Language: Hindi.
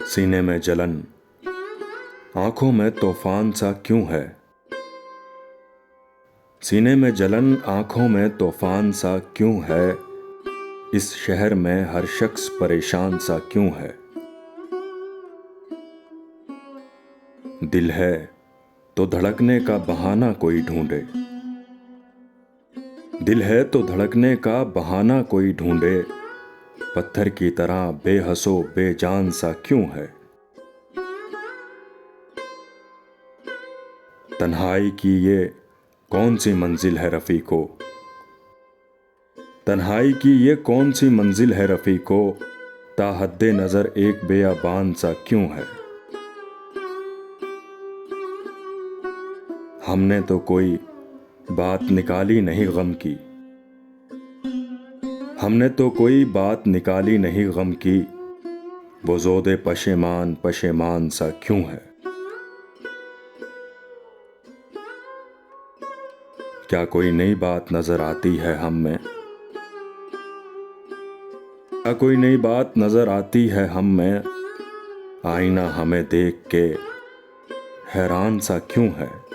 सीने में जलन, आंखों में तूफान सा क्यों है। सीने में जलन, आंखों में तूफान सा क्यों है। इस शहर में हर शख्स परेशान सा क्यों है। दिल है तो धड़कने का बहाना कोई ढूंढे। दिल है तो धड़कने का बहाना कोई ढूंढे। पत्थर की तरह बेहसो बेजान सा क्यों है। तन्हाई की ये कौन सी मंजिल है रफ़ी को। तन्हाई की ये कौन सी मंजिल है रफ़ी को। ताहद्दे नज़र एक बेयाबान सा क्यों है। हमने तो कोई बात निकाली नहीं गम की। हमने तो कोई बात निकाली नहीं गम की। वो ज़ोदे पशेमान पशेमान सा क्यों है। क्या कोई नई बात नजर आती है हम में। क्या कोई नई बात नजर आती है हम में। आईना हमें देख के हैरान सा क्यों है।